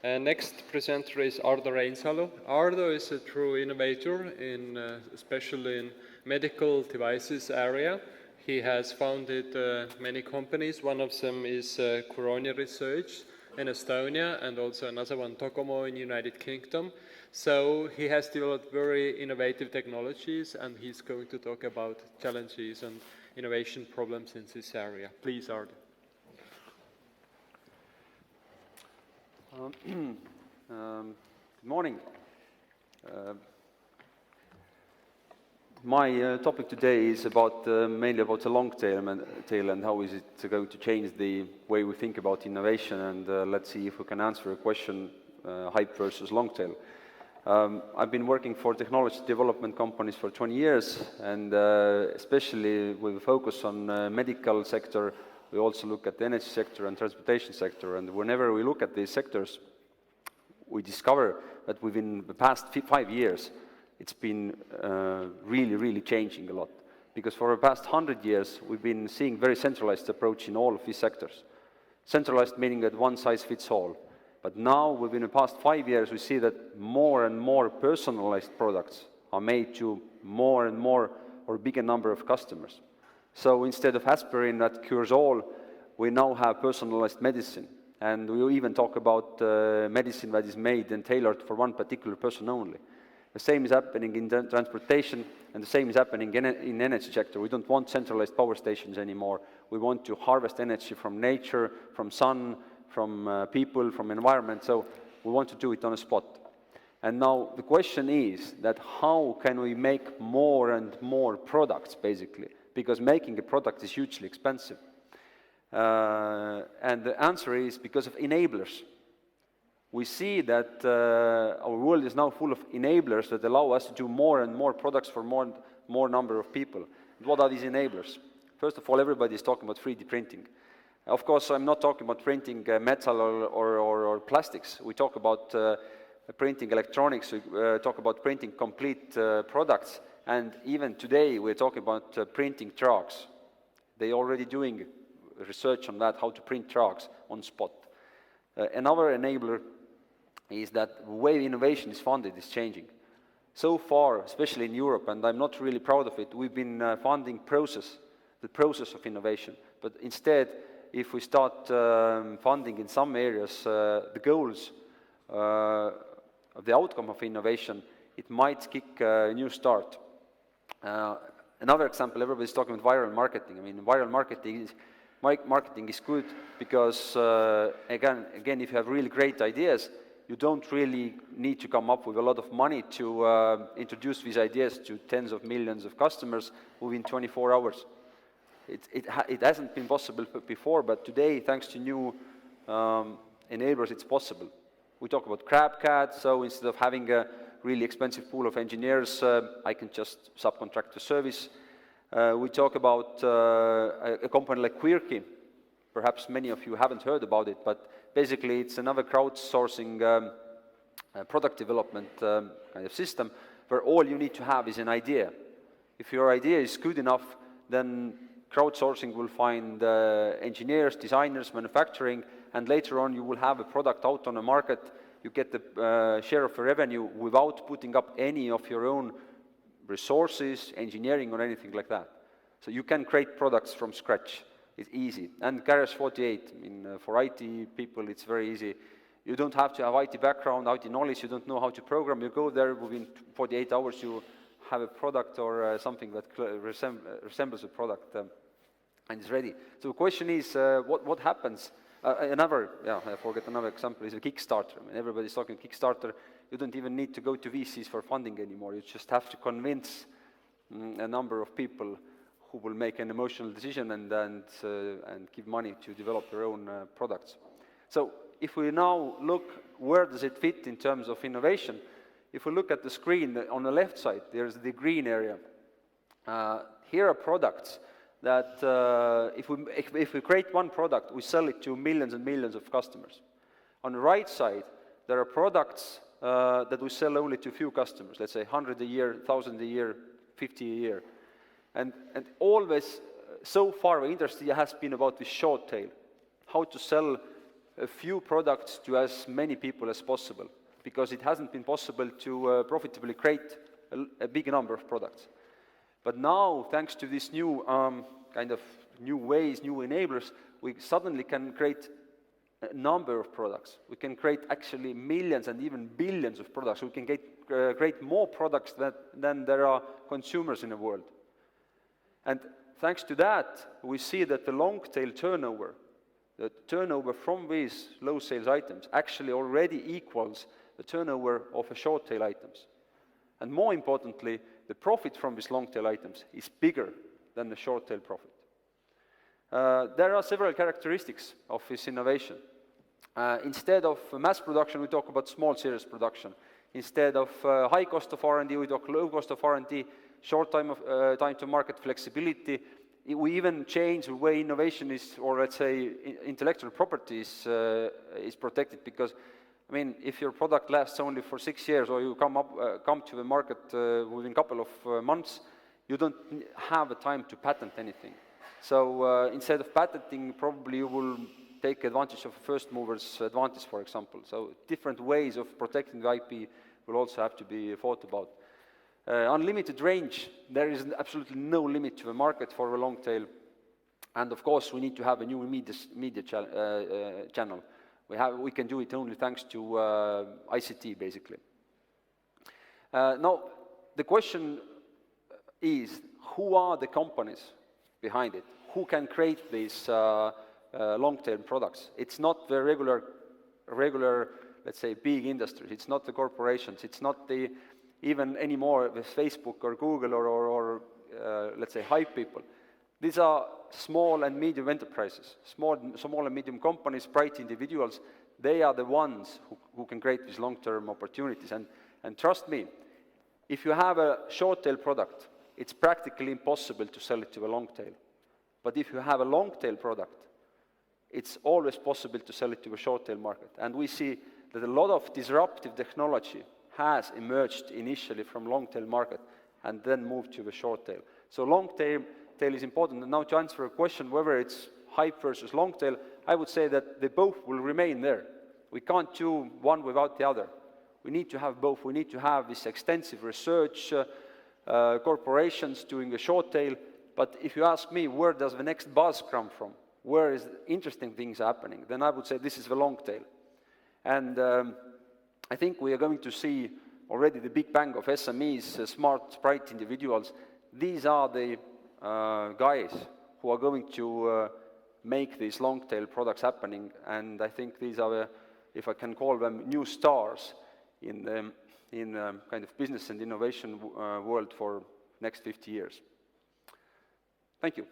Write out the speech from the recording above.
Next presenter is Ardo Reinsalu. Ardo is a true innovator, especially in medical devices area. He has founded many companies. One of them is Curonia Research in Estonia, and also another one, Tokomo, in United Kingdom. So he has developed very innovative technologies, and he's going to talk about challenges and innovation problems in this area. Please, Ardo. Good morning. My topic today is mainly about the long tail and how is it going to change the way we think about innovation, and let's see if we can answer a question, hype versus long tail. I've been working for technology development companies for 20 years, and especially with a focus on medical sector. We also look at the energy sector and transportation sector, and whenever we look at these sectors, we discover that within the past 5 years, it's been really changing a lot. Because for the past 100 years, we've been seeing very centralized approach in all of these sectors. Centralized meaning that one size fits all. But now, within the past 5 years, we see that more and more personalized products are made to more and more or bigger number of customers. So instead of aspirin that cures all, we now have personalized medicine. And we even talk about medicine that is made and tailored for one particular person only. The same is happening in transportation, and the same is happening in energy sector. We don't want centralized power stations anymore. We want to harvest energy from nature, from sun, from people, from environment. So we want to do it on a spot. And now the question is that how can we make more and more products, basically? Because making a product is hugely expensive. And the answer is because of enablers. We see that our world is now full of enablers that allow us to do more and more products for more number of people. And what are these enablers? First of all, everybody is talking about 3D printing. Of course, I'm not talking about printing metal or plastics. We talk about printing electronics. We talk about printing complete products. And even today, we're talking about printing trucks. They're already doing research on that, how to print trucks on spot. Another enabler is that the way innovation is funded is changing. So far, especially in Europe, and I'm not really proud of it, we've been funding the process of innovation. But instead, if we start funding in some areas the goals of the outcome of innovation, it might kick a new start. Another example, everybody's talking about viral marketing. I mean, viral marketing is good because, again, if you have really great ideas, you don't really need to come up with a lot of money to introduce these ideas to tens of millions of customers within 24 hours. It hasn't been possible before, but today, thanks to new enablers, it's possible. We talk about CrabCAD, so instead of having a really expensive pool of engineers, I can just subcontract the service. We talk about a company like Quirky. Perhaps many of you haven't heard about it, but basically it's another crowdsourcing product development kind of system where all you need to have is an idea. If your idea is good enough, then crowdsourcing will find engineers, designers, manufacturing, and later on you will have a product out on the market. You get the share of the revenue without putting up any of your own resources, engineering, or anything like that. So you can create products from scratch. It's easy. And Garage 48, I mean, for IT people, it's very easy. You don't have to have IT background, IT knowledge, you don't know how to program. You go there, within 48 hours you have a product or something that resembles a product, and it's ready. So the question is, what happens? I forget another example, is a Kickstarter. I mean, everybody's talking Kickstarter. You don't even need to go to VCs for funding anymore. You just have to convince a number of people who will make an emotional decision and give money to develop their own products. So if we now look, where does it fit in terms of innovation? If we look at the screen on the left side, there's the green area. Here are products that if we create one product, we sell it to millions and millions of customers. On the right side, there are products that we sell only to few customers, let's say 100 a year, 1,000 a year, 50 a year. And always, so far, the industry has been about the short tail, how to sell a few products to as many people as possible, because it hasn't been possible to profitably create a big number of products. But now, thanks to these new kind of new ways, new enablers, we suddenly can create a number of products. We can create actually millions and even billions of products. We can create more products than there are consumers in the world. And thanks to that, we see that the long-tail turnover, the turnover from these low sales items, actually already equals the turnover of a short-tail items. And more importantly, the profit from these long-tail items is bigger than the short-tail profit. There are several characteristics of this innovation. Instead of mass production, we talk about small series production. Instead of high cost of R&D, we talk low cost of R&D, short time to market flexibility. We even change the way innovation is, or let's say intellectual property is protected, because I mean, if your product lasts only for 6 years, or you come to the market within a couple of months, you don't have the time to patent anything. So instead of patenting, probably you will take advantage of first movers advantage, for example. So different ways of protecting the IP will also have to be thought about. Unlimited range, there is absolutely no limit to the market for the long tail. And of course, we need to have a new media channel. We can do it only thanks to ICT, basically. Now, the question is, who are the companies behind it? Who can create these long-tail products? It's not the regular, let's say, big industries. It's not the corporations. It's not even anymore with Facebook or Google or let's say, hype people. These are small and medium enterprises, small and medium companies, bright individuals. They are the ones who can create these long-term opportunities. And trust me, if you have a short-tail product, it's practically impossible to sell it to a long-tail. But if you have a long-tail product, it's always possible to sell it to a short-tail market. And we see that a lot of disruptive technology has emerged initially from long-tail market and then moved to the short-tail. So long-tail is important. And now to answer a question whether it's hype versus long-tail, I would say that they both will remain there. We can't do one without the other. We need to have both. We need to have this extensive research, corporations doing the short-tail. But if you ask me, where does the next buzz come from? Where is interesting things happening? Then I would say this is the long-tail. And I think we are going to see already the big bang of SMEs, smart, bright individuals. These are the guys who are going to make these long-tail products happening, and I think these are the, if I can call them, new stars in kind of business and innovation world for next 50 years. Thank you.